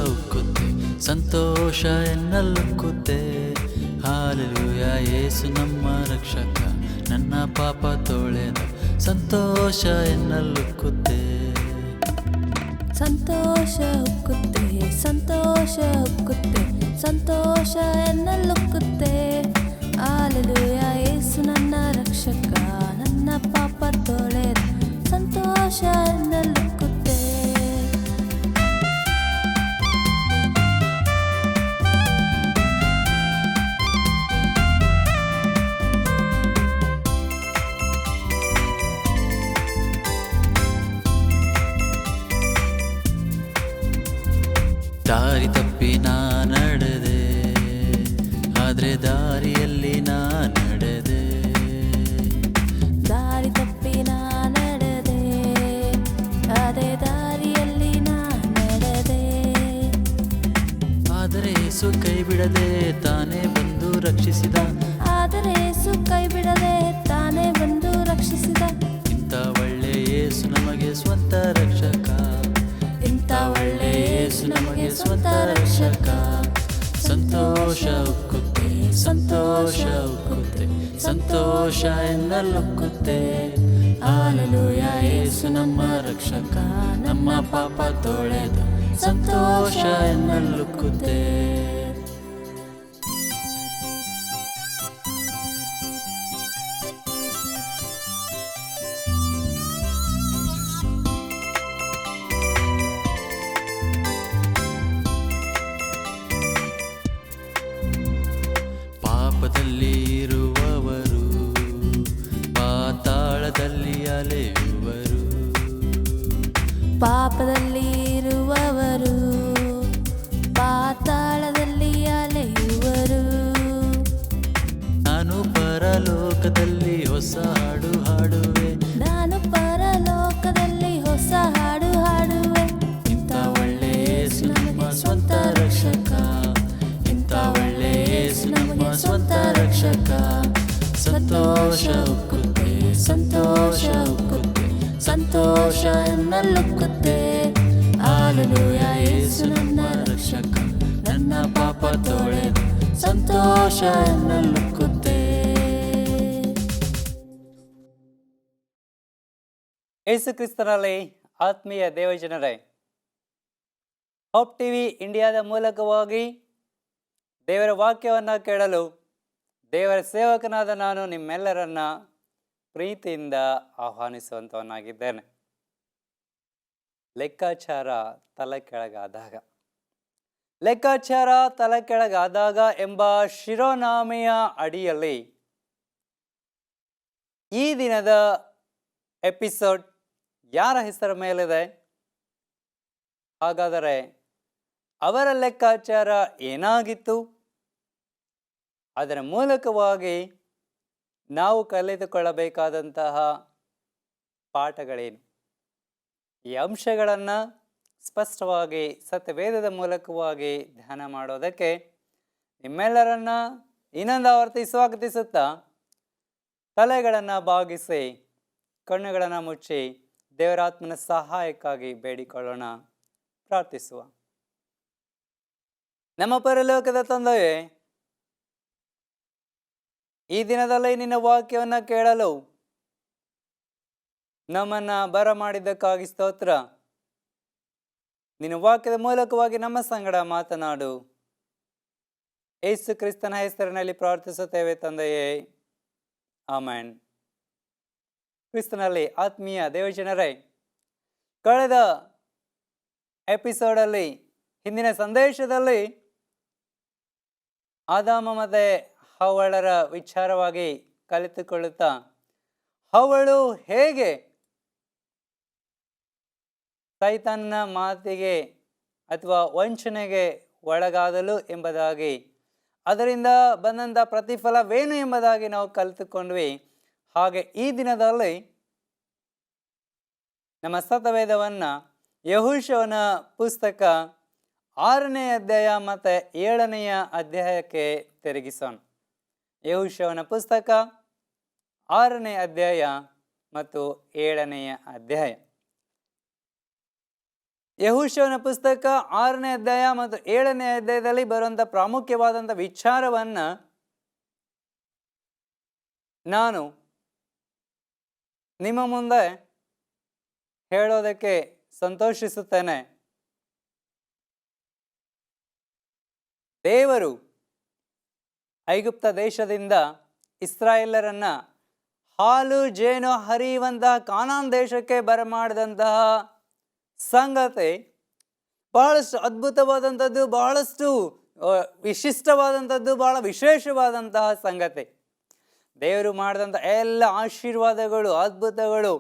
ಉಕ್ಕುತ್ತೆ, ಸಂತೋಷ ಎನ್ನಲುಕ್ಕುತ್ತೆ. Hallelujah, ಯೇಸು ನಮ್ಮ ರಕ್ಷಕ, ನನ್ನ ಪಾಪ ತೊಳೆದ, ಸಂತೋಷ ಎನ್ನಲುಕ್ಕುತ್ತೆ. ಸಂತೋಷ ಉಕ್ಕುತ್ತೆ, ಸಂತೋಷ ಉಕ್ಕುತ್ತೆ, ಸಂತೋಷ ಎನ್ನಲುಕ್ಕುತ್ತೆ. ಹಾಲೆಲೂಯ, ಯೇಸು ನನ್ನ ರಕ್ಷಕ, ನನ್ನ ಪಾಪ ತೊಳೆದ, ಸಂತೋಷ ಎನ್ನಲುಕ್ಕುತ್ತೆ. ದಾರಿ ತಪ್ಪಿ ನಾ ನಡೆದೆ, ಆದ್ರೆ ದಾರಿಯಲ್ಲಿ ನಾ ನಡೆದೆ. ದಾರಿ ತಪ್ಪಿ ನಾ ನಡೆದೆ, ಅದೇ ದಾರಿಯಲ್ಲಿ ನಾ ನಡೆದೆ. ಆದರೆ ಯೇಸು ಕೈ ಬಿಡದೆ ತಾನೇ ಬಂದು ರಕ್ಷಿಸಿದ, ಆದರೆ ಯೇಸು ಕೈ ಬಿಡದೆ ತಾನೇ ಬಂದು ರಕ್ಷಿಸಿದ. ಇಂಥ ಒಳ್ಳೆ ಯೇಸು ನಮಗೆ ಸ್ವಂತ ರಕ್ಷಕ, ಇಂಥ ಒಳ್ಳೆ ಯೇಸು ನಮಗೆ ಸ್ವಂತ ರಕ್ಷಕ. ಸಂತೋಷ ಉಕ್ಕುತ್ತೆ, ಸಂತೋಷ ಉಕ್ಕುತ್ತೆ, ಸಂತೋಷ ಎನ್ನಲುಕ್ಕುತ್ತೆ. ಹಾಲೆಲೂಯ, ಯೇಸು ನಮ್ಮ ರಕ್ಷಕ, ನಮ್ಮ ಪಾಪ ತೊಳೆದ, ಸಂತೋಷ ಎನ್ನಲುಕ್ಕುತ್ತೆ. ಪಾಪದಲ್ಲಿ ಇರುವವರು ಪಾತಾಳದಲ್ಲಿ ಅಲೆಯುವರು, ಪಾಪದಲ್ಲಿ ಇರುವವರು ಪಾತಾಳದಲ್ಲಿ ಅಲೆಯುವರು. ನಾನು ಪರಲೋಕದಲ್ಲಿ ಹೊಸ ಹಾಡು ಹಾಡುವೆ, ನಾನು ಪರಲೋಕದಲ್ಲಿ ಹೊಸ ಹಾಡು ಹಾಡುವೆ. ಇಂಥ ಒಳ್ಳೆ ಯೇಸು ನಮ್ಮ ಸ್ವಂತ ರಕ್ಷಕ, ಇಂಥ ಒಳ್ಳೆ ಯೇಸು ನಮ್ಮ ಸ್ವಂತ ರಕ್ಷಕ. ಸಂತೋಷ ಉಕ್ಕುತ್ತೆ, ಸಂತೋಷ ಉಕ್ಕುತ್ತೆ, ಸಂತೋಷ ಎನ್ನಲುಕ್ಕುತ್ತೆ. ಹಾಲೆಲೂಯ, ಯೇಸು ನನ್ನ ರಕ್ಷಕ, ನನ್ನ ಪಾಪ ತೊಳೆದ, ಸಂತೋಷ ಎನ್ನಲುಕ್ಕುತ್ತೆ. ಯೇಸು ಕ್ರಿಸ್ತನಲ್ಲಿ ಆತ್ಮೀಯ ದೇವಜನರೇ, ಹೋಪ್ ಟಿವಿ ಇಂಡಿಯಾದ ಮೂಲಕವಾಗಿ ದೇವರ ವಾಕ್ಯವನ್ನು ಕೇಳಲು ದೇವರ ಸೇವಕನಾದ ನಾನು ನಿಮ್ಮೆಲ್ಲರನ್ನ ಪ್ರೀತಿಯಿಂದ ಆಹ್ವಾನಿಸುವಂಥವನಾಗಿದ್ದೇನೆ. ಲೆಕ್ಕಾಚಾರ ತಲೆ ಕೆಳಗಾದಾಗ, ಲೆಕ್ಕಾಚಾರ ತಲೆ ಕೆಳಗಾದಾಗ ಎಂಬ ಶಿರೋನಾಮೆಯ ಅಡಿಯಲ್ಲಿ ಈ ದಿನದ ಎಪಿಸೋಡ್ ಯಾರ ಹೆಸರ ಮೇಲಿದೆ? ಹಾಗಾದರೆ ಅವರ ಲೆಕ್ಕಾಚಾರ ಏನಾಗಿತ್ತು? ಅದರ ಮೂಲಕವಾಗಿ ನಾವು ಕಲಿತುಕೊಳ್ಳಬೇಕಾದಂತಹ ಪಾಠಗಳೇನು? ಈ ಅಂಶಗಳನ್ನು ಸ್ಪಷ್ಟವಾಗಿ ಸತ್ಯವೇದದ ಮೂಲಕವಾಗಿ ಧ್ಯಾನ ಮಾಡೋದಕ್ಕೆ ನಿಮ್ಮೆಲ್ಲರನ್ನ ಇನ್ನೊಂದು ಆವರ್ತಿ ಸ್ವಾಗತಿಸುತ್ತಾ, ತಲೆಗಳನ್ನು ಬಾಗಿಸಿ ಕಣ್ಣುಗಳನ್ನು ಮುಚ್ಚಿ ದೇವರಾತ್ಮನ ಸಹಾಯಕ್ಕಾಗಿ ಬೇಡಿಕೊಳ್ಳೋಣ, ಪ್ರಾರ್ಥಿಸುವ. ನಮ್ಮ ಪರಲೋಕದ ತಂದೆಯೇ, ಈ ದಿನದಲ್ಲಿ ನಿನ್ನ ವಾಕ್ಯವನ್ನು ಕೇಳಲು ನಮ್ಮನ್ನು ಬರಮಾಡಿದ್ದಕ್ಕಾಗಿ ಸ್ತೋತ್ರ. ನಿನ್ನ ವಾಕ್ಯದ ಮೂಲಕವಾಗಿ ನಮ್ಮ ಸಂಗಡ ಮಾತನಾಡು. ಯೇಸು ಕ್ರಿಸ್ತನ ಹೆಸರಿನಲ್ಲಿ ಪ್ರಾರ್ಥಿಸುತ್ತೇವೆ ತಂದೆಯೇ, ಆಮೆನ್. ಕ್ರಿಸ್ತನಲ್ಲಿ ಆತ್ಮೀಯ ದೇವಜನರೇ, ಕಳೆದ ಎಪಿಸೋಡಲ್ಲಿ, ಹಿಂದಿನ ಸಂದೇಶದಲ್ಲಿ ಆದಾಮ ಮತ್ತು ಹವ್ವಳರ ವಿಚಾರವಾಗಿ ಕಲಿತುಕೊಳ್ಳುತ್ತಾ, ಹವ್ವಳು ಹೇಗೆ ಸೈತಾನನ ಮಾತಿಗೆ ಅಥವಾ ವಂಚನೆಗೆ ಒಳಗಾದಲು ಎಂಬುದಾಗಿ, ಅದರಿಂದ ಬಂದಂಥ ಪ್ರತಿಫಲವೇನು ಎಂಬುದಾಗಿ ನಾವು ಕಲಿತುಕೊಂಡ್ವಿ. ಹಾಗೆ ಈ ದಿನದಲ್ಲಿ ನಮ್ಮ ಸತ್ಯವೇದವನ್ನು ಯೆಹೋಶುವನ ಪುಸ್ತಕ 6ನೇ ಅಧ್ಯಾಯ ಮತ್ತು 7ನೇ ಅಧ್ಯಾಯಕ್ಕೆ ತಿರುಗಿಸೋಣ. ಯೆಹೋಶುವನ ಪುಸ್ತಕ 6ನೇ ಅಧ್ಯಾಯ ಮತ್ತು 7ನೇ ಅಧ್ಯಾಯ. ಯೆಹೋಶುವನ ಪುಸ್ತಕ 6ನೇ ಅಧ್ಯಾಯ ಮತ್ತು 7ನೇ ಅಧ್ಯಾಯದಲ್ಲಿ ಬರುವಂಥ ಪ್ರಾಮುಖ್ಯವಾದಂಥ ವಿಚಾರವನ್ನ ನಾನು ನಿಮ್ಮ ಮುಂದೆ ಹೇಳೋದಕ್ಕೆ ಸಂತೋಷಿಸುತ್ತೇನೆ. ದೇವರು ಐಗುಪ್ತ ದೇಶದಿಂದ ಇಸ್ರಾಯೇಲರನ್ನ ಹಾಲು ಜೇನು ಹರಿಯುವಂತಹ ಕಾನಾನ್ ದೇಶಕ್ಕೆ ಬರಮಾಡಿದಂತಹ ಸಂಗತಿ ಬಹಳಷ್ಟು ಅದ್ಭುತವಾದಂಥದ್ದು, ಬಹಳಷ್ಟು ವಿಶಿಷ್ಟವಾದಂಥದ್ದು, ಬಹಳ ವಿಶೇಷವಾದಂತಹ ಸಂಗತಿ. ದೇವರು ಮಾಡಿದಂಥ ಎಲ್ಲ ಆಶೀರ್ವಾದಗಳು, ಅದ್ಭುತಗಳು,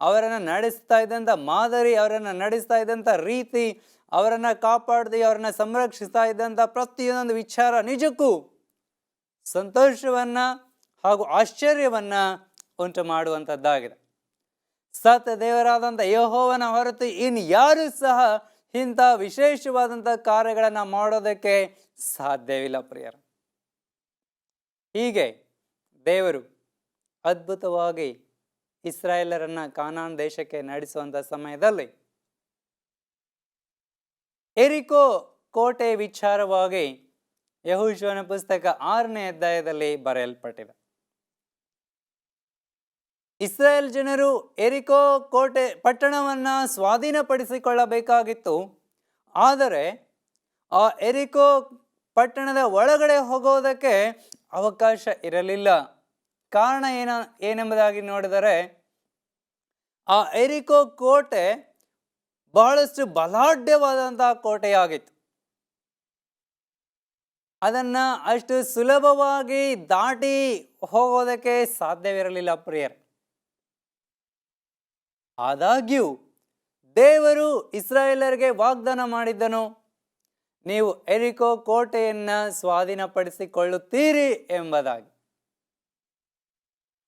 ಅವರನ್ನು ನಡೆಸ್ತಾ ಇದ್ದಂಥ ಮಾದರಿ, ಅವರನ್ನು ನಡೆಸ್ತಾ ಇದ್ದಂಥ ರೀತಿ, ಅವರನ್ನು ಕಾಪಾಡಿ ಅವರನ್ನು ಸಂರಕ್ಷಿಸ್ತಾ ಇದ್ದಂಥ ಪ್ರತಿಯೊಂದು ವಿಚಾರ ನಿಜಕ್ಕೂ ಸಂತೋಷವನ್ನು ಹಾಗೂ ಆಶ್ಚರ್ಯವನ್ನು ಉಂಟು ಮಾಡುವಂಥದ್ದಾಗಿದೆ. ಸತ್ಯ ದೇವರಾದಂಥ ಯೆಹೋವನ ಹೊರತು ಇನ್ನು ಯಾರೂ ಸಹ ಇಂಥ ವಿಶೇಷವಾದಂಥ ಕಾರ್ಯಗಳನ್ನು ಮಾಡೋದಕ್ಕೆ ಸಾಧ್ಯವಿಲ್ಲ ಪ್ರಿಯರ. ಹೀಗೆ ದೇವರು ಅದ್ಭುತವಾಗಿ ಇಸ್ರಾಯೇಲರನ್ನ ಕಾನಾನ್ ದೇಶಕ್ಕೆ ನಡೆಸುವಂಥ ಸಮಯದಲ್ಲಿ ಯೆರಿಕೋ ಕೋಟೆ ವಿಚಾರವಾಗಿ ಯೆಹೋಶುವನ ಪುಸ್ತಕ 6ನೇ ಅಧ್ಯಾಯದಲ್ಲಿ ಬರೆಯಲ್ಪಟ್ಟಿದೆ. ಇಸ್ರಾಯೇಲ್ ಜನರು ಯೆರಿಕೋ ಕೋಟೆ ಪಟ್ಟಣವನ್ನು ಸ್ವಾಧೀನಪಡಿಸಿಕೊಳ್ಳಬೇಕಾಗಿತ್ತು. ಆದರೆ ಆ ಯೆರಿಕೋ ಪಟ್ಟಣದ ಒಳಗಡೆ ಹೋಗೋದಕ್ಕೆ ಅವಕಾಶ ಇರಲಿಲ್ಲ. ಕಾರಣ ಏನೆಂಬುದಾಗಿ ನೋಡಿದರೆ, ಆ ಯೆರಿಕೋ ಕೋಟೆ ಬಹಳಷ್ಟು ಬಲಾಢ್ಯವಾದಂತಹ ಕೋಟೆಯಾಗಿತ್ತು. ಅದನ್ನ ಅಷ್ಟು ಸುಲಭವಾಗಿ ದಾಟಿ ಹೋಗೋದಕ್ಕೆ ಸಾಧ್ಯವಿರಲಿಲ್ಲ ಪ್ರಿಯರೇ. ಆದಾಗ್ಯೂ ದೇವರು ಇಸ್ರಾಯೇಲರಿಗೆ ವಾಗ್ದಾನ ಮಾಡಿದ್ದನು, ನೀವು ಯೆರಿಕೋ ಕೋಟೆಯನ್ನ ಸ್ವಾಧೀನಪಡಿಸಿಕೊಳ್ಳುತ್ತೀರಿ ಎಂಬುದಾಗಿ.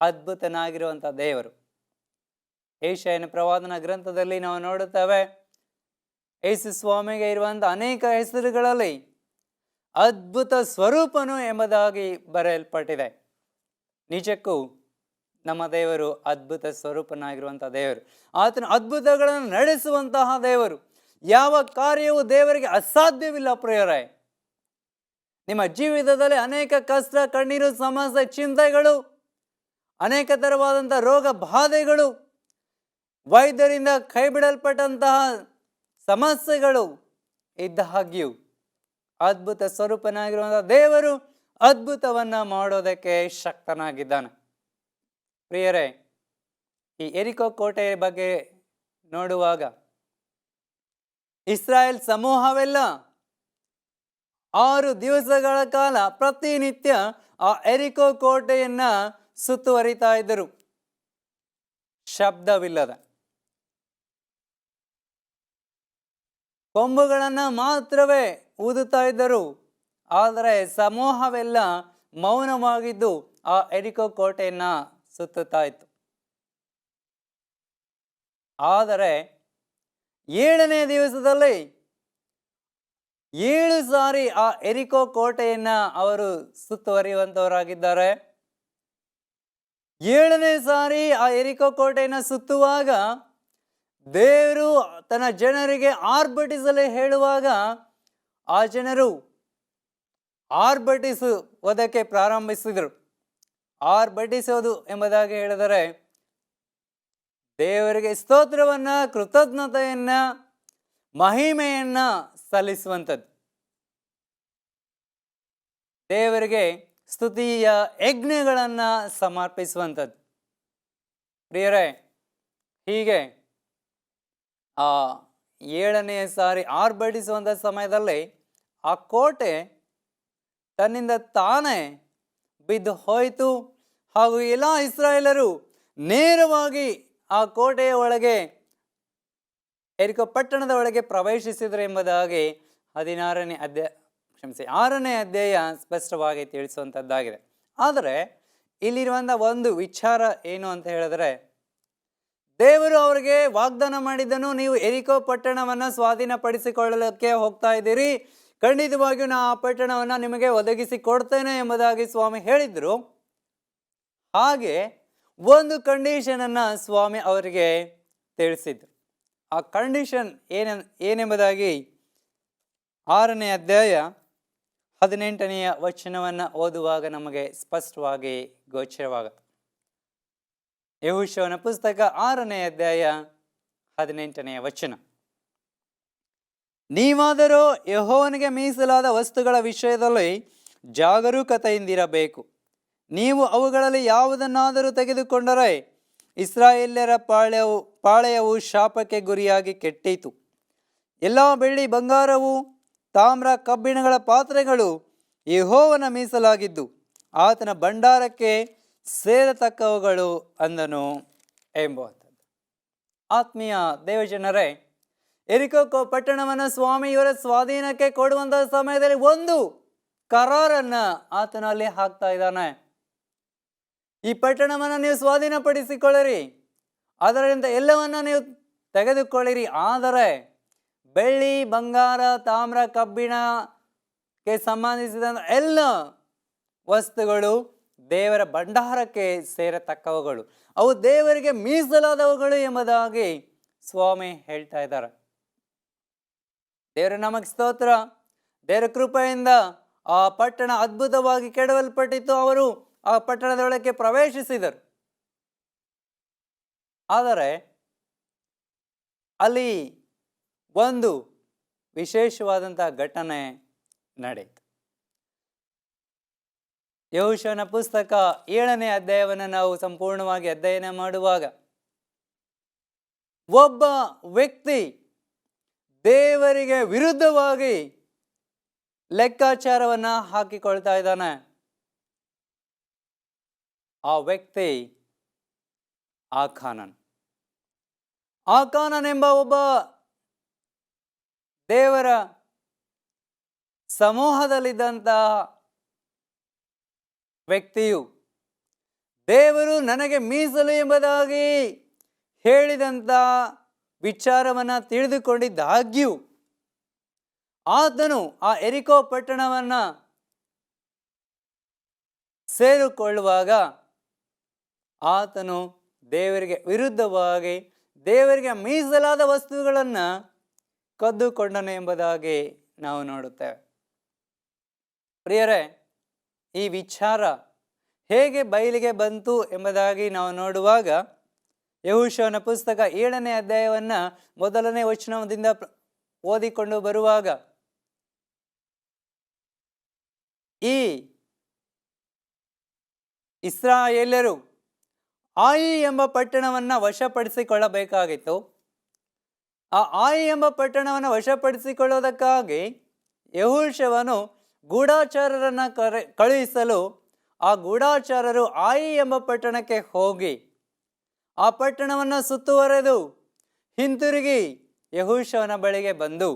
ಅದ್ಭುತನಾಗಿರುವಂಥ ದೇವರು. ಯೆಶಾಯನ ಪ್ರವಾದನ ಗ್ರಂಥದಲ್ಲಿ ನಾವು ನೋಡುತ್ತೇವೆ, ಯೇಸು ಸ್ವಾಮಿಗೆ ಇರುವಂಥ ಅನೇಕ ಹೆಸರುಗಳಲ್ಲಿ ಅದ್ಭುತ ಸ್ವರೂಪನು ಎಂಬುದಾಗಿ ಬರೆಯಲ್ಪಟ್ಟಿದೆ. ನಿಜಕ್ಕೂ ನಮ್ಮ ದೇವರು ಅದ್ಭುತ ಸ್ವರೂಪನಾಗಿರುವಂಥ ದೇವರು. ಆತನ ಅದ್ಭುತಗಳನ್ನು ನಡೆಸುವಂತಹ ದೇವರು. ಯಾವ ಕಾರ್ಯವೂ ದೇವರಿಗೆ ಅಸಾಧ್ಯವಿಲ್ಲ ಪ್ರಿಯರೇ. ನಿಮ್ಮ ಜೀವಿತದಲ್ಲಿ ಅನೇಕ ಕಷ್ಟ, ಕಣ್ಣೀರು, ಸಮಸ್ಯೆ, ಚಿಂತೆಗಳು, ಅನೇಕ ಥರವಾದಂಥ ರೋಗ ಬಾಧೆಗಳು, ವೈದ್ಯರಿಂದ ಕೈ ಬಿಡಲ್ಪಟ್ಟಂತಹ ಸಮಸ್ಯೆಗಳು ಇದ್ದಾಗ್ಯೂ ಅದ್ಭುತ ಸ್ವರೂಪನಾಗಿರುವಂಥ ದೇವರು ಅದ್ಭುತವನ್ನ ಮಾಡೋದಕ್ಕೆ ಶಕ್ತನಾಗಿದ್ದಾನೆ. ಪ್ರಿಯರೇ, ಈ ಯೆರಿಕೋ ಕೋಟೆಯ ಬಗ್ಗೆ ನೋಡುವಾಗ ಇಸ್ರಾಯೇಲ್ ಸಮೂಹವೆಲ್ಲ 6 ದಿವಸಗಳ ಕಾಲ ಪ್ರತಿನಿತ್ಯ ಆ ಯೆರಿಕೋ ಕೋಟೆಯನ್ನ ಸುತ್ತುವರಿತಾ ಇದ್ದರು, ಶಬ್ದವಿಲ್ಲದ. ಕೊಂಬುಗಳನ್ನ ಮಾತ್ರವೇ ಊದುತ್ತಾ ಇದ್ದರು. ಆದರೆ ಸಮೂಹವೆಲ್ಲ ಮೌನವಾಗಿದ್ದು ಆ ಯೆರಿಕೋ ಕೋಟೆಯನ್ನ ಸುತ್ತುತ್ತಾ ಇತ್ತು. ಆದರೆ 7ನೇ ದಿವಸದಲ್ಲಿ 7 ಸಾರಿ ಆ ಯೆರಿಕೋ ಕೋಟೆಯನ್ನ ಅವರು ಸುತ್ತುವರಿಯುವಂತವರಾಗಿದ್ದಾರೆ. 7ನೇ ಸಾರಿ ಆ ಯೆರಿಕೋ ಕೋಟೆಯನ್ನ ಸುತ್ತುವಾಗ ದೇವರು ತನ್ನ ಜನರಿಗೆ ಆರ್ಭಟಿಸಲು ಹೇಳುವಾಗ ಆ ಜನರು ಆರ್ಭಟಿಸುವುದಕ್ಕೆ ಪ್ರಾರಂಭಿಸಿದರು. ಆರ್ಭಟಿಸೋದು ಎಂಬುದಾಗಿ ಹೇಳಿದರೆ ದೇವರಿಗೆ ಸ್ತೋತ್ರವನ್ನ, ಕೃತಜ್ಞತೆಯನ್ನ, ಮಹಿಮೆಯನ್ನ ಸಲ್ಲಿಸುವಂಥದ್ದು. ದೇವರಿಗೆ ಸ್ತುತಿಯ ಯಜ್ಞಗಳನ್ನ ಸಮರ್ಪಿಸುವಂಥದ್ದು. ಪ್ರಿಯರೇ, ಹೀಗೆ ಆ 7ನೇ ಸಾರಿ ಆರ್ಭಟಿಸುವಂಥ ಸಮಯದಲ್ಲಿ ಆ ಕೋಟೆ ತನ್ನಿಂದ ತಾನೇ ಬಿದ್ದು ಹೋಯಿತು. ಹಾಗೂ ಎಲ್ಲ ಇಸ್ರಾಯೇಲರು ನೇರವಾಗಿ ಆ ಕೋಟೆಯ ಒಳಗೆ, ಯೆರಿಕೋ ಪಟ್ಟಣದ ಒಳಗೆ ಪ್ರವೇಶಿಸಿದರು ಎಂಬುದಾಗಿ 6ನೇ ಅಧ್ಯಾಯ ಸ್ಪಷ್ಟವಾಗಿ ತಿಳಿಸುವಂಥದ್ದಾಗಿದೆ. ಆದರೆ ಇಲ್ಲಿರುವಂಥ ಒಂದು ವಿಚಾರ ಏನು ಅಂತ ಹೇಳಿದ್ರೆ, ದೇವರು ಅವರಿಗೆ ವಾಗ್ದಾನ ಮಾಡಿದ್ದನು, ನೀವು ಯೆರಿಕೋ ಪಟ್ಟಣವನ್ನು ಸ್ವಾಧೀನಪಡಿಸಿಕೊಳ್ಳಲಿಕ್ಕೆ ಹೋಗ್ತಾ ಇದ್ದೀರಿ, ಖಂಡಿತವಾಗಿಯೂ ನಾನು ಆ ಪಟ್ಟಣವನ್ನು ನಿಮಗೆ ಒದಗಿಸಿ ಕೊಡ್ತೇನೆ ಎಂಬುದಾಗಿ ಸ್ವಾಮಿ ಹೇಳಿದ್ರು. ಹಾಗೆ ಒಂದು ಕಂಡೀಷನನ್ನು ಸ್ವಾಮಿ ಅವರಿಗೆ ತಿಳಿಸಿದ್ರು. ಆ ಕಂಡೀಷನ್ ಏನೆಂಬುದಾಗಿ 6ನೇ ಅಧ್ಯಾಯ 18ನೆಯ ವಚನವನ್ನು ಓದುವಾಗ ನಮಗೆ ಸ್ಪಷ್ಟವಾಗಿ ಗೋಚರವಾಗುತ್ತೆ. ಯೆಹೋಶುವನ ಪುಸ್ತಕ 6ನೇ ಅಧ್ಯಾಯ 18ನೆಯ ವಚನ. ನೀವಾದರೂ ಯೆಹೋವನಿಗೆ ಮೀಸಲಾದ ವಸ್ತುಗಳ ವಿಷಯದಲ್ಲಿ ಜಾಗರೂಕತೆಯಿಂದಿರಬೇಕು. ನೀವು ಅವುಗಳಲ್ಲಿ ಯಾವುದನ್ನಾದರೂ ತೆಗೆದುಕೊಂಡರೆ ಇಸ್ರಾಯೇಲ್ಯರ ಪಾಳೆಯವು ಶಾಪಕ್ಕೆ ಗುರಿಯಾಗಿ ಕೆಟ್ಟಿತು. ಎಲ್ಲ ಬೆಳ್ಳಿ ಬಂಗಾರವು ತಾಮ್ರ ಕಬ್ಬಿಣಗಳ ಪಾತ್ರೆಗಳು ಯೆಹೋವನ ಮೀಸಲಾಗಿದ್ದು ಆತನ ಭಂಡಾರಕ್ಕೆ ಸೇರತಕ್ಕವುಗಳು ಅಂದನು ಎಂಬುವಂಥದ್ದು. ಆತ್ಮೀಯ ದೇವಜನರೇ, ಯೆರಿಕೋ ಪಟ್ಟಣವನ್ನು ಸ್ವಾಮಿಯವರ ಸ್ವಾಧೀನಕ್ಕೆ ಕೊಡುವಂತಹ ಸಮಯದಲ್ಲಿ ಒಂದು ಕರಾರನ್ನ ಆತನಲ್ಲಿ ಹಾಕ್ತಾ ಇದ್ದಾನೆ. ಈ ಪಟ್ಟಣವನ್ನು ನೀವು ಸ್ವಾಧೀನಪಡಿಸಿಕೊಳ್ಳಿರಿ, ಅದರಿಂದ ಎಲ್ಲವನ್ನ ನೀವು ತೆಗೆದುಕೊಳ್ಳಿರಿ, ಆದರೆ ಬೆಳ್ಳಿ ಬಂಗಾರ ತಾಮ್ರ ಕಬ್ಬಿಣಕ್ಕೆ ಸಂಬಂಧಿಸಿದ ಎಲ್ಲ ವಸ್ತುಗಳು ದೇವರ ಭಂಡಾರಕ್ಕೆ ಸೇರತಕ್ಕವುಗಳು, ಅವು ದೇವರಿಗೆ ಮೀಸಲಾದವುಗಳು ಎಂಬುದಾಗಿ ಸ್ವಾಮಿ ಹೇಳ್ತಾ ಇದ್ದಾರೆ. ದೇವರ ನಮಗೆ ಸ್ತೋತ್ರ. ದೇವರ ಕೃಪೆಯಿಂದ ಆ ಪಟ್ಟಣ ಅದ್ಭುತವಾಗಿ ಕೆಡವಲ್ಪಟ್ಟಿತ್ತು. ಅವರು ಆ ಪಟ್ಟಣದೊಳಕ್ಕೆ ಪ್ರವೇಶಿಸಿದರು. ಆದರೆ ಅಲ್ಲಿ ಒಂದು ವಿಶೇಷವಾದಂತಹ ಘಟನೆ ನಡೆಯಿತು. ಯೆಹೋಶುವನ ಪುಸ್ತಕ 7ನೇ ಅಧ್ಯಾಯವನ್ನು ನಾವು ಸಂಪೂರ್ಣವಾಗಿ ಅಧ್ಯಯನ ಮಾಡುವಾಗ ಒಬ್ಬ ವ್ಯಕ್ತಿ ದೇವರಿಗೆ ವಿರುದ್ಧವಾಗಿ ಲೆಕ್ಕಾಚಾರವನ್ನ ಹಾಕಿಕೊಳ್ತಾ ಇದ್ದಾನೆ. ಆ ವ್ಯಕ್ತಿ ಆಕಾನನ್ ಎಂಬ ಒಬ್ಬ ದೇವರ ಸಮೂಹದಲ್ಲಿದ್ದಂತಹ ವ್ಯಕ್ತಿಯು ದೇವರು ನನಗೆ ಮೀಸಲು ಎಂಬುದಾಗಿ ಹೇಳಿದಂಥ ವಿಚಾರವನ್ನು ತಿಳಿದುಕೊಂಡಿದ್ದಾಗ್ಯೂ ಆತನು ಆ ಯೆರಿಕೋ ಪಟ್ಟಣವನ್ನು ಸೇರಿಕೊಳ್ಳುವಾಗ ಆತನು ದೇವರಿಗೆ ವಿರುದ್ಧವಾಗಿ ದೇವರಿಗೆ ಮೀಸಲಾದ ವಸ್ತುಗಳನ್ನು ಕದ್ದುಕೊಂಡನು ಎಂಬುದಾಗಿ ನಾವು ನೋಡುತ್ತೇವೆ. ಪ್ರಿಯರೇ, ಈ ವಿಚಾರ ಹೇಗೆ ಬಯಲಿಗೆ ಬಂತು ಎಂಬುದಾಗಿ ನಾವು ನೋಡುವಾಗ ಯೆಹೋಶುವನ ಪುಸ್ತಕ 7ನೇ ಅಧ್ಯಾಯವನ್ನು 1ನೇ ವಚನದಿಂದ ಓದಿಕೊಂಡು ಬರುವಾಗ ಈ ಇಸ್ರಾಯೇಲ್ಯರು ಆಯಿ ಎಂಬ ಪಟ್ಟಣವನ್ನು ವಶಪಡಿಸಿಕೊಳ್ಳಬೇಕಾಗಿತ್ತು. ಆ ಆಯಿ ಎಂಬ ಪಟ್ಟಣವನ್ನು ವಶಪಡಿಸಿಕೊಳ್ಳೋದಕ್ಕಾಗಿ ಯೆಹೋಶುವನು ಗೂಢಚಾರರನ್ನು ಕಳುಹಿಸಲು ಆ ಗೂಢಚಾರರು ಆಯಿ ಎಂಬ ಪಟ್ಟಣಕ್ಕೆ ಹೋಗಿ ಆ ಪಟ್ಟಣವನ್ನು ಸುತ್ತುವರೆದು ಹಿಂತಿರುಗಿ ಯೆಹೋಶುವನ ಬಳಿಗೆ ಬಂದು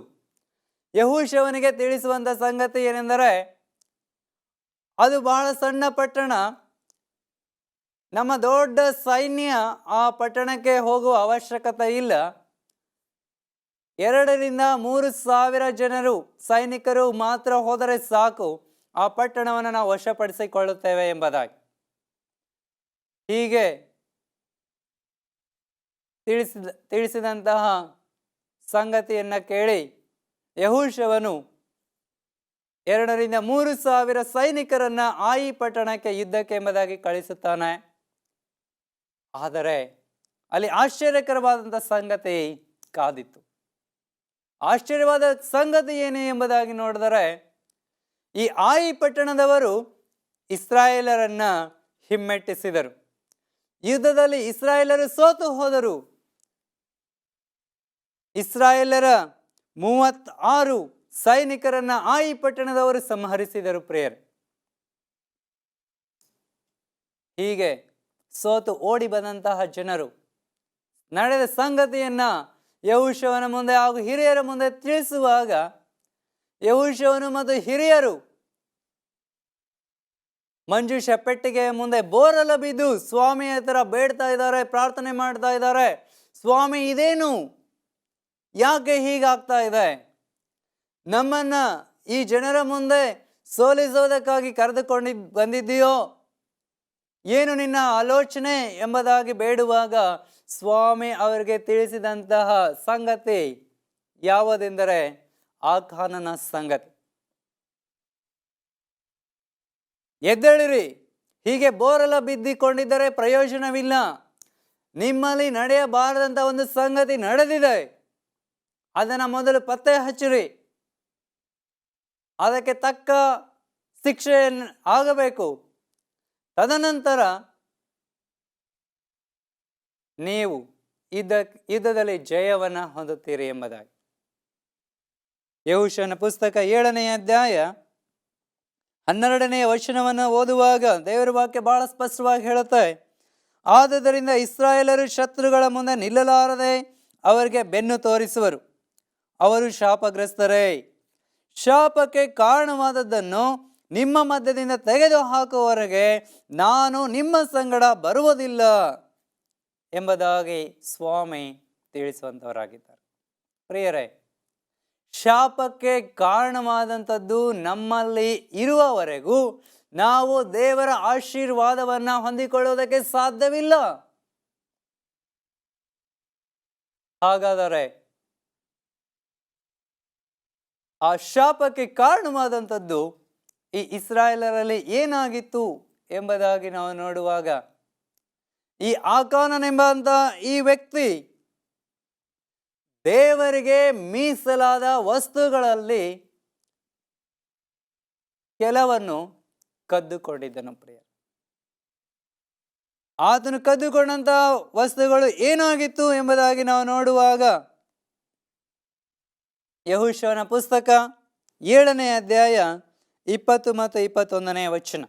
ಯೆಹೋಶುವನಿಗೆ ತಿಳಿಸುವಂಥ ಸಂಗತಿ ಏನೆಂದರೆ, ಅದು ಬಹಳ ಸಣ್ಣ ಪಟ್ಟಣ, ನಮ್ಮ ದೊಡ್ಡ ಸೈನ್ಯ ಆ ಪಟ್ಟಣಕ್ಕೆ ಹೋಗುವ ಅವಶ್ಯಕತೆ ಇಲ್ಲ, 2,000-3,000 ಜನರು ಸೈನಿಕರು ಮಾತ್ರ ಹೋದರೆ ಸಾಕು, ಆ ಪಟ್ಟಣವನ್ನು ನಾವು ವಶಪಡಿಸಿಕೊಳ್ಳುತ್ತೇವೆ ಎಂಬುದಾಗಿ ಹೀಗೆ ತಿಳಿಸಿದಂತಹ ಸಂಗತಿಯನ್ನು ಕೇಳಿ ಯೆಹೋಶುವನು 2,000-3,000 ಸೈನಿಕರನ್ನ ಆಯಿ ಪಟ್ಟಣಕ್ಕೆ ಯುದ್ಧಕ್ಕೆ ಎಂಬುದಾಗಿ ಕಳಿಸುತ್ತಾನೆ. ಆದರೆ ಅಲ್ಲಿ ಆಶ್ಚರ್ಯಕರವಾದಂಥ ಸಂಗತಿ ಕಾದಿತ್ತು. ಆಶ್ಚರ್ಯವಾದ ಸಂಗತಿ ಏನು ಎಂಬುದಾಗಿ ನೋಡಿದರೆ, ಈ ಆಯಿ ಪಟ್ಟಣದವರು ಇಸ್ರಾಯೇಲರನ್ನ ಹಿಮ್ಮೆಟ್ಟಿಸಿದರು. ಯುದ್ಧದಲ್ಲಿ ಇಸ್ರಾಯೇಲರು ಸೋತು ಹೋದರು. ಇಸ್ರಾಯೇಲರ 36 ಸೈನಿಕರನ್ನ ಆಯಿ ಪಟ್ಟಣದವರು ಸಂಹರಿಸಿದರು. ಪ್ರಿಯರೇ, ಹೀಗೆ ಸೋತು ಓಡಿ ಬಂದಂತಹ ಜನರು ನಡೆದ ಸಂಗತಿಯನ್ನ ಯೆಹೋಶುವನ ಮುಂದೆ ಹಾಗೂ ಹಿರಿಯರ ಮುಂದೆ ತಿಳಿಸುವಾಗ ಯೆಹೋಶುವನು ಮತ್ತು ಹಿರಿಯರು ಮಂಜೂಷ ಪೆಟ್ಟಿಗೆಯ ಮುಂದೆ ಬೋರಲ ಬಿದ್ದು ಸ್ವಾಮಿ ಹತ್ರ ಬೇಡ್ತಾ ಇದ್ದಾರೆ, ಪ್ರಾರ್ಥನೆ ಮಾಡ್ತಾ ಇದ್ದಾರೆ. ಸ್ವಾಮಿ, ಇದೇನು, ಯಾಕೆ ಹೀಗಾಗ್ತಾ ಇದೆ? ನಮ್ಮನ್ನ ಈ ಜನರ ಮುಂದೆ ಸೋಲಿಸೋದಕ್ಕಾಗಿ ಬಂದಿದ್ದೀಯೋ, ಏನು ನಿನ್ನ ಆಲೋಚನೆ ಎಂಬುದಾಗಿ ಬೇಡುವಾಗ ಸ್ವಾಮಿ ಅವರಿಗೆ ತಿಳಿಸಿದಂತಹ ಸಂಗತಿ ಯಾವುದೆಂದರೆ ಆಕಾನನ ಸಂಗತಿ. ಎದ್ದೇಳಿರಿ, ಹೀಗೆ ಬೋರಲ ಬಿದ್ದಿಕೊಂಡಿದ್ದರೆ ಪ್ರಯೋಜನವಿಲ್ಲ. ನಿಮ್ಮಲ್ಲಿ ನಡೆಯಬಾರದಂತ ಒಂದು ಸಂಗತಿ ನಡೆದಿದೆ, ಅದನ್ನು ಮೊದಲು ಪತ್ತೆ ಹಚ್ಚಿರಿ. ಅದಕ್ಕೆ ತಕ್ಕ ಶಿಕ್ಷೆ ಆಗಬೇಕು. ತದನಂತರ ನೀವು ಯುದ್ಧದಲ್ಲಿ ಜಯವನ್ನು ಹೊಂದುತ್ತೀರಿ ಎಂಬುದಾಗಿ. ಯೆಹೋಶುವನ ಪುಸ್ತಕ 7ನೇ ಅಧ್ಯಾಯ 12ನೇ ವಚನವನ್ನು ಓದುವಾಗ ದೇವರ ವಾಕ್ಯ ಬಹಳ ಸ್ಪಷ್ಟವಾಗಿ ಹೇಳುತ್ತೆ, ಆದುದರಿಂದ ಇಸ್ರಾಯೇಲರು ಶತ್ರುಗಳ ಮುಂದೆ ನಿಲ್ಲಲಾರದೆ ಅವರಿಗೆ ಬೆನ್ನು ತೋರಿಸುವರು. ಅವರು ಶಾಪಗ್ರಸ್ತರೇ. ಶಾಪಕ್ಕೆ ಕಾರಣವಾದದ್ದನ್ನು ನಿಮ್ಮ ಮಧ್ಯದಿಂದ ತೆಗೆದು ಹಾಕುವವರೆಗೆ ನಾನು ನಿಮ್ಮ ಸಂಗಡ ಬರುವುದಿಲ್ಲ ಎಂಬುದಾಗಿ ಸ್ವಾಮಿ ತಿಳಿಸುವಂಥವರಾಗಿದ್ದಾರೆ. ಪ್ರಿಯರೇ, ಶಾಪಕ್ಕೆ ಕಾರಣವಾದಂಥದ್ದು ನಮ್ಮಲ್ಲಿ ಇರುವವರೆಗೂ ನಾವು ದೇವರ ಆಶೀರ್ವಾದವನ್ನು ಹೊಂದಿಕೊಳ್ಳುವುದಕ್ಕೆ ಸಾಧ್ಯವಿಲ್ಲ. ಹಾಗಾದರೆ ಆ ಶಾಪಕ್ಕೆ ಕಾರಣವಾದಂಥದ್ದು ಈ ಇಸ್ರಾಯೇಲರಲ್ಲಿ ಏನಾಗಿತ್ತು ಎಂಬುದಾಗಿ ನಾವು ನೋಡುವಾಗ, ಈ ಆಕಾನನೆಂಬಂತ ಈ ವ್ಯಕ್ತಿ ದೇವರಿಗೆ ಮೀಸಲಾದ ವಸ್ತುಗಳಲ್ಲಿ ಕೆಲವನ್ನು ಕದ್ದುಕೊಂಡಿದ್ದನು. ಪ್ರಿಯ, ಆತನು ಕದ್ದುಕೊಂಡಂತ ವಸ್ತುಗಳು ಏನಾಗಿತ್ತು ಎಂಬುದಾಗಿ ನಾವು ನೋಡುವಾಗ ಯೆಹೋಶುವನ ಪುಸ್ತಕ 7ನೇ ಅಧ್ಯಾಯ 20 ಮತ್ತು 21ನೇ ವಚನ.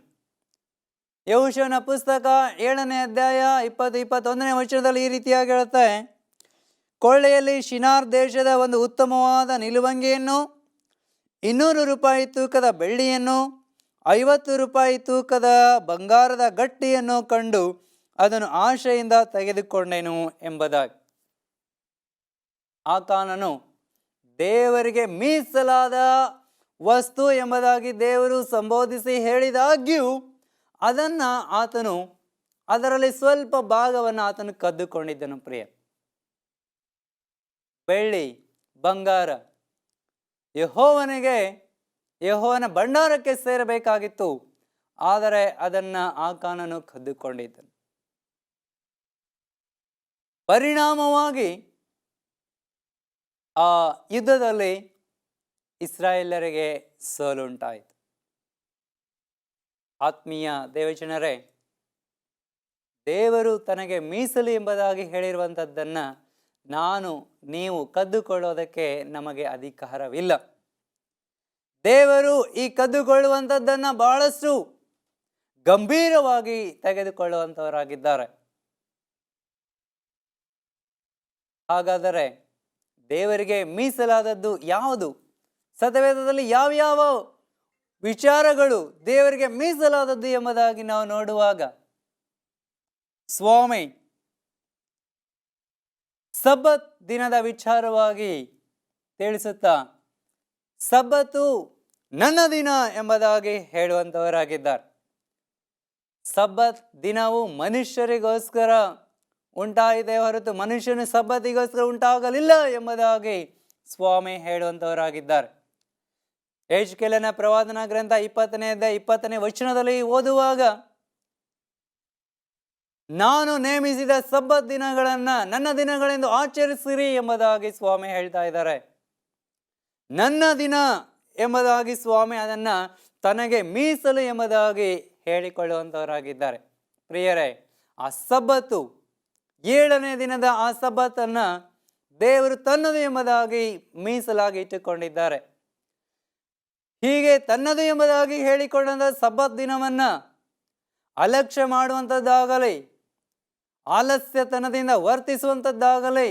ಯೆಹೋಶುವನ ಪುಸ್ತಕ 7ನೇ ಅಧ್ಯಾಯ 20-21ನೇ ವಚನದಲ್ಲಿ ಈ ರೀತಿಯಾಗಿ ಹೇಳುತ್ತೆ, ಕೊಳ್ಳೆಯಲ್ಲಿ ಶಿನಾರ್ ದೇಶದ ಒಂದು ಉತ್ತಮವಾದ ನಿಲುವಂಗಿಯನ್ನು, 200 ರೂಪಾಯಿ ತೂಕದ ಬೆಳ್ಳಿಯನ್ನು, 50 ರೂಪಾಯಿ ತೂಕದ ಬಂಗಾರದ ಗಟ್ಟಿಯನ್ನು ಕಂಡು ಅದನ್ನು ಆಶೆಯಿಂದ ತೆಗೆದುಕೊಂಡೆನು ಎಂಬುದಾಗಿ. ಆಕಾನನು ದೇವರಿಗೆ ಮೀಸಲಾದ ವಸ್ತು ಎಂಬುದಾಗಿ ದೇವರು ಸಂಬೋಧಿಸಿ ಹೇಳಿದಾಗ್ಯೂ ಆತನು ಅದರಲ್ಲಿ ಸ್ವಲ್ಪ ಭಾಗವನ್ನು ಆತನು ಕದ್ದುಕೊಂಡಿದ್ದನು. ಪ್ರಿಯ, ಬೆಳ್ಳಿ ಬಂಗಾರ ಯೆಹೋವನ ಭಂಡಾರಕ್ಕೆ ಸೇರಬೇಕಾಗಿತ್ತು, ಆದರೆ ಅದನ್ನು ಆಕಾನನು ಕದ್ದುಕೊಂಡಿದ್ದನು. ಪರಿಣಾಮವಾಗಿ ಆ ಯುದ್ಧದಲ್ಲಿ ಇಸ್ರಾಯೇಲರಿಗೆ ಸೋಲುಂಟಾಯಿತು. ಆತ್ಮೀಯ ದೇವಜನರೇ, ದೇವರು ತನಗೆ ಮೀಸಲು ಎಂಬುದಾಗಿ ಹೇಳಿರುವಂಥದ್ದನ್ನು ನೀವು ಕದ್ದುಕೊಳ್ಳೋದಕ್ಕೆ ನಮಗೆ ಅಧಿಕಾರವಿಲ್ಲ. ದೇವರು ಈ ಕದ್ದುಕೊಳ್ಳುವಂಥದ್ದನ್ನು ಬಹಳಷ್ಟು ಗಂಭೀರವಾಗಿ ತೆಗೆದುಕೊಳ್ಳುವಂಥವರಾಗಿದ್ದಾರೆ. ಹಾಗಾದರೆ ದೇವರಿಗೆ ಮೀಸಲಾದದ್ದು ಯಾವುದು? ಸತ್ಯವೇದದಲ್ಲಿ ಯಾವ್ಯಾವ ವಿಚಾರಗಳು ದೇವರಿಗೆ ಮೀಸಲಾದದ್ದು ಎಂಬುದಾಗಿ ನಾವು ನೋಡುವಾಗ, ಸ್ವಾಮಿ ಸಬ್ಬತ್ ದಿನದ ವಿಚಾರವಾಗಿ ತಿಳಿಸುತ್ತಾ ಸಬ್ಬತ್ತು ನನ್ನ ದಿನ ಎಂಬುದಾಗಿ ಹೇಳುವಂಥವರಾಗಿದ್ದಾರೆ. ಸಬ್ಬತ್ ದಿನವು ಮನುಷ್ಯರಿಗೋಸ್ಕರ ಉಂಟಾಗಿದೆ ಹೊರತು ಮನುಷ್ಯನು ಸಬ್ಬತ್ತಿಗೋಸ್ಕರ ಉಂಟಾಗಲಿಲ್ಲ ಎಂಬುದಾಗಿ ಸ್ವಾಮಿ ಹೇಳುವಂಥವರಾಗಿದ್ದಾರೆ. ಯೆಹೆಜ್ಕೇಲನ ಪ್ರವಾದನಾ ಗ್ರಂಥ 20ನೇ ವಚನದಲ್ಲಿ ಓದುವಾಗ, ನಾನು ನೇಮಿಸಿದ ಸಬ್ಬತ್ ದಿನಗಳನ್ನು ನನ್ನ ದಿನಗಳೆಂದು ಆಚರಿಸಿರಿ ಎಂಬುದಾಗಿ ಸ್ವಾಮಿ ಹೇಳ್ತಾ ಇದ್ದಾರೆ. ನನ್ನ ದಿನ ಎಂಬುದಾಗಿ ಸ್ವಾಮಿ ಅದನ್ನು ತನಗೆ ಮೀಸಲು ಎಂಬುದಾಗಿ ಹೇಳಿಕೊಳ್ಳುವಂಥವರಾಗಿದ್ದಾರೆ. ಪ್ರಿಯರೇ, ಆ ಸಬ್ಬತ್ತು 7ನೇ ದಿನದ ಆ ಸಬ್ಬತ್ತನ್ನು ದೇವರು ತನ್ನದು ಎಂಬುದಾಗಿ ಮೀಸಲಾಗಿ ಇಟ್ಟುಕೊಂಡಿದ್ದಾರೆ. ಹೀಗೆ ತನ್ನದು ಎಂಬುದಾಗಿ ಹೇಳಿಕೊಂಡ ಸಬ್ಬತ್ ದಿನವನ್ನು ಅಲಕ್ಷ್ಯ ಮಾಡುವಂಥದ್ದಾಗಲಿ, ಆಲಸ್ಯತನದಿಂದ ವರ್ತಿಸುವಂಥದ್ದಾಗಲಿ,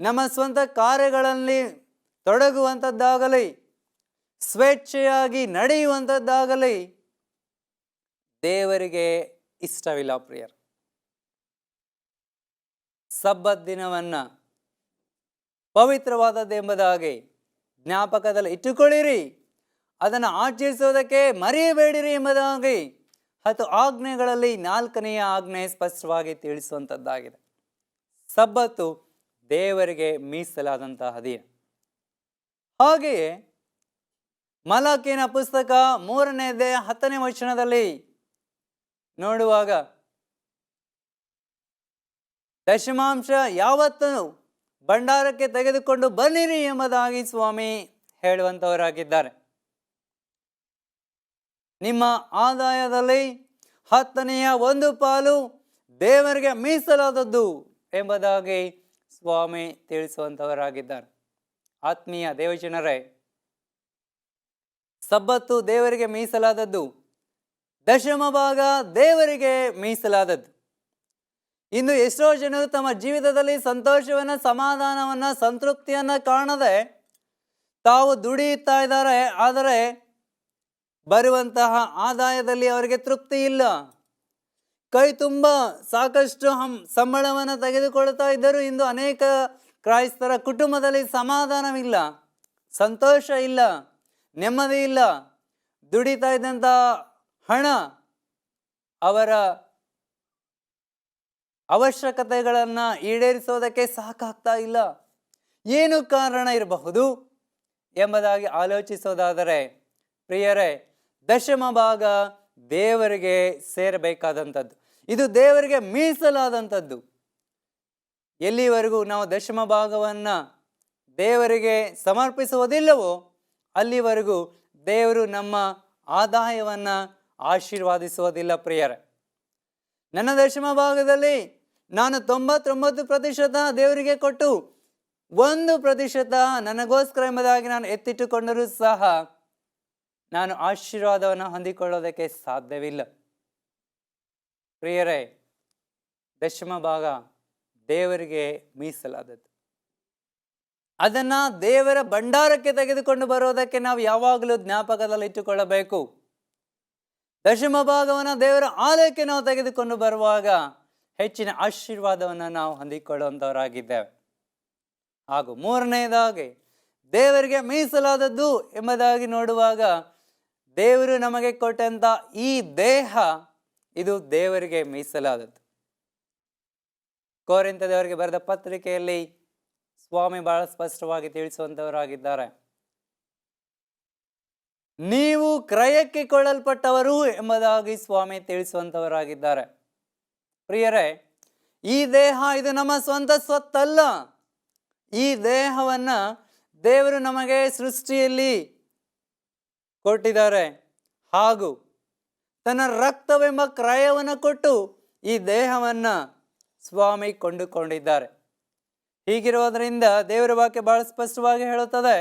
ನಮ್ಮ ಸ್ವಂತ ಕಾರ್ಯಗಳಲ್ಲಿ ತೊಡಗುವಂಥದ್ದಾಗಲಿ, ಸ್ವೇಚ್ಛೆಯಾಗಿ ನಡೆಯುವಂಥದ್ದಾಗಲಿ ದೇವರಿಗೆ ಇಷ್ಟವಿಲ್ಲ. ಪ್ರಿಯರು, ಸಬ್ಬತ್ ದಿನವನ್ನು ಪವಿತ್ರವಾದದ್ದೆಂಬುದಾಗಿ ಜ್ಞಾಪಕದಲ್ಲಿ ಇಟ್ಟುಕೊಳ್ಳಿರಿ, ಅದನ್ನು ಆಚರಿಸುವುದಕ್ಕೆ ಮರೆಯಬೇಡಿರಿ ಎಂಬುದಾಗಿ 10 ಆಜ್ಞೆಗಳಲ್ಲಿ 4ನೆಯ ಆಜ್ಞೆ ಸ್ಪಷ್ಟವಾಗಿ ತಿಳಿಸುವಂಥದ್ದಾಗಿದೆ. ಸಬ್ಬತ್ತು ದೇವರಿಗೆ ಮೀಸಲಾದಂತಹ ದಿನ. ಹಾಗೆಯೇ ಮಲಾಕಿನ ಪುಸ್ತಕ 3ನೇ ಅಧ್ಯಾಯ 10ನೇ ವಚನದಲ್ಲಿ ನೋಡುವಾಗ ದಶಮಾಂಶ ಯಾವತ್ತೂ ಭಂಡಾರಕ್ಕೆ ತೆಗೆದುಕೊಂಡು ಬನ್ನಿರಿ ಎಂಬುದಾಗಿ ಸ್ವಾಮಿ ಹೇಳುವಂಥವರಾಗಿದ್ದಾರೆ. ನಿಮ್ಮ ಆದಾಯದಲ್ಲಿ 10ನೇ 1 ಪಾಲು ದೇವರಿಗೆ ಮೀಸಲಾದದ್ದು ಎಂಬುದಾಗಿ ಸ್ವಾಮಿ ತಿಳಿಸುವಂಥವರಾಗಿದ್ದಾರೆ. ಆತ್ಮೀಯ ದೇವಜನರೇ, ಸಬ್ಬತ್ತು ದೇವರಿಗೆ ಮೀಸಲಾದದ್ದು, ದಶಮ ಭಾಗ ದೇವರಿಗೆ ಮೀಸಲಾದದ್ದು. ಇಂದು ಎಷ್ಟೋ ಜನರು ತಮ್ಮ ಜೀವಿತದಲ್ಲಿ ಸಂತೋಷವನ್ನ, ಸಮಾಧಾನವನ್ನ, ಸಂತೃಪ್ತಿಯನ್ನ ಕಾಣದೆ ತಾವು ದುಡಿಯುತ್ತಾ ಇದ್ದಾರೆ. ಆದರೆ ಬರುವಂತಹ ಆದಾಯದಲ್ಲಿ ಅವರಿಗೆ ತೃಪ್ತಿ ಇಲ್ಲ. ಕೈ ತುಂಬ ಸಾಕಷ್ಟು ಸಂಬಳವನ್ನು ತೆಗೆದುಕೊಳ್ತಾ ಇದ್ದರೂ ಇಂದು ಅನೇಕ ಕ್ರೈಸ್ತರ ಕುಟುಂಬದಲ್ಲಿ ಸಮಾಧಾನವಿಲ್ಲ, ಸಂತೋಷ ಇಲ್ಲ, ನೆಮ್ಮದಿ ಇಲ್ಲ. ದುಡಿತಾ ಇದ್ದಂಥ ಹಣ ಅವರ ಅವಶ್ಯಕತೆಗಳನ್ನು ಈಡೇರಿಸೋದಕ್ಕೆ ಸಾಕಾಗ್ತಾ ಇಲ್ಲ. ಏನು ಕಾರಣ ಇರಬಹುದು ಎಂಬುದಾಗಿ ಆಲೋಚಿಸೋದಾದರೆ, ಪ್ರಿಯರೇ, ದಶಮ ಭಾಗ ದೇವರಿಗೆ ಸೇರಬೇಕಾದಂಥದ್ದು, ಇದು ದೇವರಿಗೆ ಮೀಸಲಾದಂಥದ್ದು. ಎಲ್ಲಿವರೆಗೂ ನಾವು ದಶಮ ಭಾಗವನ್ನು ದೇವರಿಗೆ ಸಮರ್ಪಿಸುವುದಿಲ್ಲವೋ ಅಲ್ಲಿವರೆಗೂ ದೇವರು ನಮ್ಮ ಆದಾಯವನ್ನು ಆಶೀರ್ವಾದಿಸುವುದಿಲ್ಲ. ಪ್ರಿಯರೇ, ನನ್ನ ದಶಮ ಭಾಗದಲ್ಲಿ ನಾನು 99% ದೇವರಿಗೆ ಕೊಟ್ಟು 1% ನನಗೋಸ್ಕರ ಎಂಬುದಾಗಿ ನಾನು ಎತ್ತಿಟ್ಟುಕೊಂಡರೂ ಸಹ ನಾನು ಆಶೀರ್ವಾದವನ್ನು ಹೊಂದಿಕೊಳ್ಳೋದಕ್ಕೆ ಸಾಧ್ಯವಿಲ್ಲ. ಪ್ರಿಯರೇ, ದಶಮ ಭಾಗ ದೇವರಿಗೆ ಮೀಸಲಾದದ್ದು. ಅದನ್ನು ದೇವರ ಭಂಡಾರಕ್ಕೆ ತೆಗೆದುಕೊಂಡು ಬರೋದಕ್ಕೆ ನಾವು ಯಾವಾಗಲೂ ಜ್ಞಾಪಕದಲ್ಲಿ ಇಟ್ಟುಕೊಳ್ಳಬೇಕು. ದಶಮ ಭಾಗವನ್ನು ದೇವರ ಆಲಯಕ್ಕೆ ನಾವು ತೆಗೆದುಕೊಂಡು ಬರುವಾಗ ಹೆಚ್ಚಿನ ಆಶೀರ್ವಾದವನ್ನು ನಾವು ಹೊಂದಿಕೊಳ್ಳುವಂಥವರಾಗಿದ್ದೇವೆ. ಹಾಗೂ 3ನೇದಾಗಿ ದೇವರಿಗೆ ಮೀಸಲಾದದ್ದು ಎಂಬುದಾಗಿ ನೋಡುವಾಗ, ದೇವರು ನಮಗೆ ಕೊಟ್ಟಂಥ ಈ ದೇಹ ಇದು ದೇವರಿಗೆ ಮೀಸಲಾದದ್ದು. ಕೊರಿಂಥದವರಿಗೆ ಬರೆದ ಪತ್ರಿಕೆಯಲ್ಲಿ ಸ್ವಾಮಿ ಬಹಳ ಸ್ಪಷ್ಟವಾಗಿ ತಿಳಿಸುವಂಥವರಾಗಿದ್ದಾರೆ. ನೀವು ಕ್ರಯಕ್ಕೆ ಕೊಳ್ಳಲ್ಪಟ್ಟವರು ಎಂಬುದಾಗಿ ಸ್ವಾಮಿ ತಿಳಿಸುವಂಥವರಾಗಿದ್ದಾರೆ. ಪ್ರಿಯರೇ, ಈ ದೇಹ ಇದು ನಮ್ಮ ಸ್ವಂತ ಸ್ವತ್ತಲ್ಲ. ಈ ದೇಹವನ್ನು ದೇವರು ನಮಗೆ ಸೃಷ್ಟಿಯಲ್ಲಿ ಕೊಟ್ಟಿದ್ದಾರೆ. ಹಾಗೂ ತನ್ನ ರಕ್ತವೆಂಬ ಕ್ರಯವನ್ನು ಕೊಟ್ಟು ಈ ದೇಹವನ್ನು ಸ್ವಾಮಿ ಕೊಂಡುಕೊಂಡಿದ್ದಾರೆ. ಹೀಗಿರುವುದರಿಂದ ದೇವರ ವಾಕ್ಯ ಬಹಳ ಸ್ಪಷ್ಟವಾಗಿ ಹೇಳುತ್ತದೆ,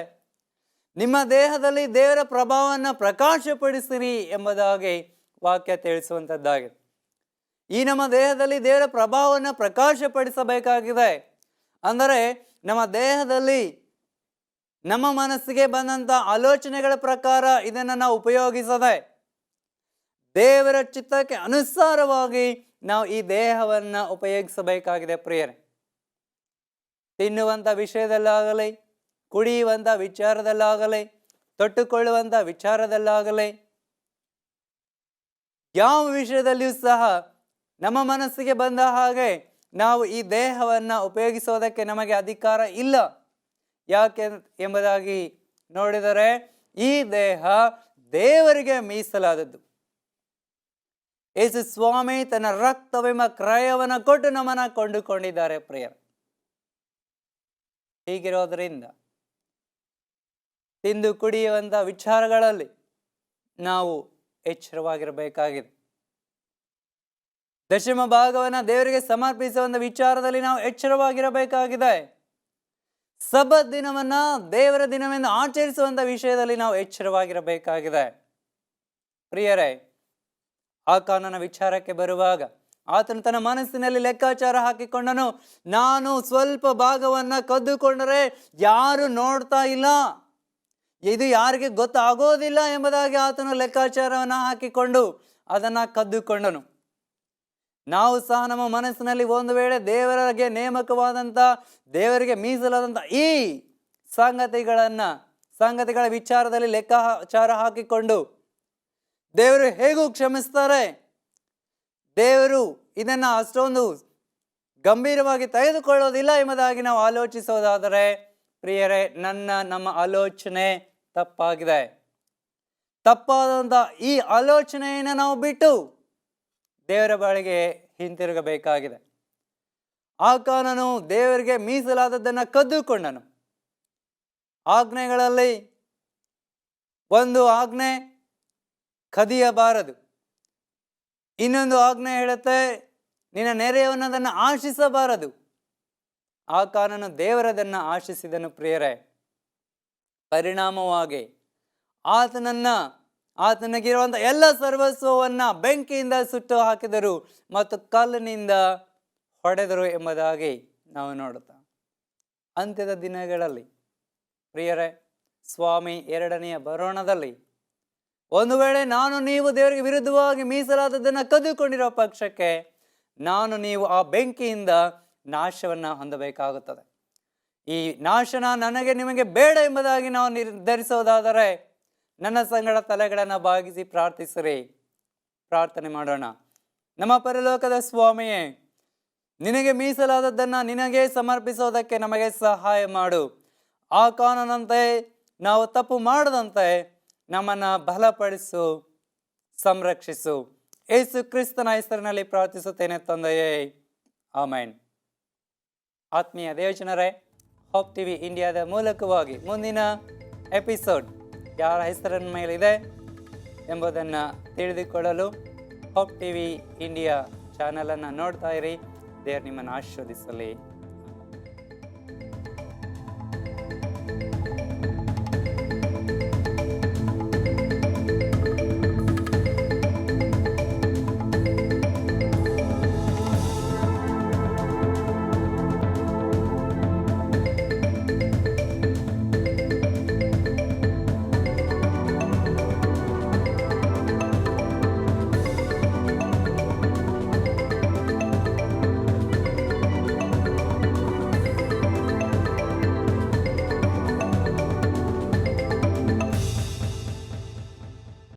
ನಿಮ್ಮ ದೇಹದಲ್ಲಿ ದೇವರ ಪ್ರಭಾವವನ್ನು ಪ್ರಕಾಶಪಡಿಸಿರಿ ಎಂಬುದಾಗಿ ವಾಕ್ಯ ತಿಳಿಸುವಂಥದ್ದಾಗಿದೆ. ಈ ನಮ್ಮ ದೇಹದಲ್ಲಿ ದೇವರ ಪ್ರಭಾವವನ್ನು ಪ್ರಕಾಶಪಡಿಸಬೇಕಾಗಿದೆ. ಅಂದರೆ ನಮ್ಮ ದೇಹದಲ್ಲಿ ನಮ್ಮ ಮನಸ್ಸಿಗೆ ಬಂದಂಥ ಆಲೋಚನೆಗಳ ಪ್ರಕಾರ ಇದನ್ನು ನಾವು ಉಪಯೋಗಿಸದೆ ದೇವರ ಚಿತ್ತಕ್ಕೆ ಅನುಸಾರವಾಗಿ ನಾವು ಈ ದೇಹವನ್ನು ಉಪಯೋಗಿಸಬೇಕಾಗಿದೆ. ಪ್ರಿಯರೇ, ತಿನ್ನುವಂಥ ವಿಷಯದಲ್ಲಾಗಲಿ, ಕುಡಿಯುವಂಥ ವಿಚಾರದಲ್ಲಾಗಲಿ, ತೊಟ್ಟುಕೊಳ್ಳುವಂಥ ವಿಚಾರದಲ್ಲಾಗಲಿ, ಯಾವ ವಿಷಯದಲ್ಲಿಯೂ ಸಹ ನಮ್ಮ ಮನಸ್ಸಿಗೆ ಬಂದ ಹಾಗೆ ನಾವು ಈ ದೇಹವನ್ನು ಉಪಯೋಗಿಸೋದಕ್ಕೆ ನಮಗೆ ಅಧಿಕಾರ ಇಲ್ಲ. ಯಾಕೆ ಎಂಬುದಾಗಿ ನೋಡಿದರೆ, ಈ ದೇಹ ದೇವರಿಗೆ ಮೀಸಲಾದದ್ದು. ಯೇಸು ಸ್ವಾಮಿ ತನ್ನ ರಕ್ತವೆಂಬ ಕ್ರಯವನ್ನು ಕೊಟ್ಟು ನಮ್ಮನ್ನು ಕೊಂಡುಕೊಂಡಿದ್ದಾರೆ. ಪ್ರಿಯರೇ, ಹೀಗಿರೋದ್ರಿಂದ ತಿಂದು ಕುಡಿಯುವಂಥ ವಿಚಾರಗಳಲ್ಲಿ ನಾವು ಎಚ್ಚರವಾಗಿರಬೇಕಾಗಿದೆ. ದಶಮ ಭಾಗವನ್ನು ದೇವರಿಗೆ ಸಮರ್ಪಿಸುವಂಥ ವಿಚಾರದಲ್ಲಿ ನಾವು ಎಚ್ಚರವಾಗಿರಬೇಕಾಗಿದೆ. ಸಬ್ಬತ್ ದಿನವನ್ನು ದೇವರ ದಿನವೆಂದು ಆಚರಿಸುವಂಥ ವಿಷಯದಲ್ಲಿ ನಾವು ಎಚ್ಚರವಾಗಿರಬೇಕಾಗಿದೆ. ಪ್ರಿಯರೇ, ಆಕಾನನ ವಿಚಾರಕ್ಕೆ ಬರುವಾಗ ಆತನು ತನ್ನ ಮನಸ್ಸಿನಲ್ಲಿ ಲೆಕ್ಕಾಚಾರ ಹಾಕಿಕೊಂಡನು, ನಾನು ಸ್ವಲ್ಪ ಭಾಗವನ್ನು ಕದ್ದುಕೊಂಡರೆ ಯಾರು ನೋಡ್ತಾ ಇಲ್ಲ, ಇದು ಯಾರಿಗೆ ಗೊತ್ತಾಗೋದಿಲ್ಲ ಎಂಬುದಾಗಿ ಆತನು ಲೆಕ್ಕಾಚಾರವನ್ನು ಹಾಕಿಕೊಂಡು ಅದನ್ನು ಕದ್ದುಕೊಂಡನು. ನಾವು ಸಹ ನಮ್ಮ ಮನಸ್ಸಿನಲ್ಲಿ ಒಂದು ವೇಳೆ ದೇವರಿಗೆ ನೇಮಕವಾದಂಥ, ದೇವರಿಗೆ ಮೀಸಲಾದಂಥ ಈ ಸಂಗತಿಗಳ ವಿಚಾರದಲ್ಲಿ ಲೆಕ್ಕಾಚಾರ ಹಾಕಿಕೊಂಡು ದೇವರು ಹೇಗೂ ಕ್ಷಮಿಸ್ತಾರೆ, ದೇವರು ಇದನ್ನು ಅಷ್ಟೊಂದು ಗಂಭೀರವಾಗಿ ತೆಗೆದುಕೊಳ್ಳೋದಿಲ್ಲ ಎಂಬುದಾಗಿ ನಾವು ಆಲೋಚಿಸೋದಾದರೆ ಪ್ರಿಯರೇ, ನಮ್ಮ ಆಲೋಚನೆ ತಪ್ಪಾಗಿದೆ. ತಪ್ಪಾದಂಥ ಈ ಆಲೋಚನೆಯನ್ನು ನಾವು ಬಿಟ್ಟು ದೇವರ ಬಳಿಗೆ ಹಿಂತಿರುಗಬೇಕಾಗಿದೆ. ಆಕಾನನು ದೇವರಿಗೆ ಮೀಸಲಾದದ್ದನ್ನು ಕದ್ದುಕೊಂಡನು. ಆಜ್ಞೆಗಳಲ್ಲಿ ಒಂದು ಆಜ್ಞೆ ಕದಿಯಬಾರದು, ಇನ್ನೊಂದು ಆಜ್ಞೆ ಹೇಳುತ್ತೆ ನಿನ್ನ ನೆರೆಯವನದನ್ನು ಆಶಿಸಬಾರದು. ಆಕಾನನು ದೇವರದನ್ನು ಆಶಿಸಿದನು ಪ್ರಿಯರೇ. ಪರಿಣಾಮವಾಗಿ ಆತನಿಗಿರುವಂಥ ಎಲ್ಲ ಸರ್ವಸ್ವವನ್ನು ಬೆಂಕಿಯಿಂದ ಸುಟ್ಟು ಹಾಕಿದರು ಮತ್ತು ಕಲ್ಲಿನಿಂದ ಹೊಡೆದರು ಎಂಬುದಾಗಿ ನಾವು ನೋಡುತ್ತಾ ಅಂತ್ಯದ ದಿನಗಳಲ್ಲಿ ಪ್ರಿಯರೇ, ಸ್ವಾಮಿ ಎರಡನೆಯ ಬರೋಣದಲ್ಲಿ ಒಂದು ವೇಳೆ ನೀವು ದೇವರಿಗೆ ವಿರುದ್ಧವಾಗಿ ಮೀಸಲಾದದ್ದನ್ನು ಕದ್ದುಕೊಂಡಿರೋ ಪಕ್ಷಕ್ಕೆ ನೀವು ಆ ಬೆಂಕಿಯಿಂದ ನಾಶವನ್ನು ಹೊಂದಬೇಕಾಗುತ್ತದೆ. ಈ ನಾಶನ ನನಗೆ ನಿಮಗೆ ಬೇಡ ಎಂಬುದಾಗಿ ನಾವು ನಿರ್ಧರಿಸೋದಾದರೆ ನನ್ನ ಸಂಗಡ ತಲೆಗಳನ್ನು ಬಾಗಿಸಿ ಪ್ರಾರ್ಥಿಸಿರಿ. ಪ್ರಾರ್ಥನೆ ಮಾಡೋಣ. ನಮ್ಮ ಪರಲೋಕದ ಸ್ವಾಮಿಯೇ, ನಿನಗೆ ಮೀಸಲಾದದ್ದನ್ನು ನಿನಗೆ ಸಮರ್ಪಿಸೋದಕ್ಕೆ ನಮಗೆ ಸಹಾಯ ಮಾಡು. ಆ ಕಾನೂನಂತೆ ನಾವು ತಪ್ಪು ಮಾಡದಂತೆ ನಮ್ಮನ್ನು ಬಲಪಡಿಸು, ಸಂರಕ್ಷಿಸು. ಯೇಸು ಕ್ರಿಸ್ತನ ಹೆಸರಿನಲ್ಲಿ ಪ್ರಾರ್ಥಿಸುತ್ತೇನೆ ತಂದೆಯೇ, ಆಮೆನ್. ಆತ್ಮೀಯ ದೇವಜನರೇ, ಹೋಪ್ ಟಿವಿ ಇಂಡಿಯಾದ ಮೂಲಕವಾಗಿ ಮುಂದಿನ ಎಪಿಸೋಡ್ ಯಾರ ಹೆಸರಿನ ಮೇಲಿದೆ ಎಂಬುದನ್ನು ತಿಳಿದುಕೊಳ್ಳಲು ಹೋಪ್ ಟಿವಿ ಇಂಡಿಯಾ ಚಾನಲನ್ನು ನೋಡ್ತಾ ಇರಿ. ದೇವರು ನಿಮ್ಮನ್ನು ಆಶೀರ್ವದಿಸಲಿ.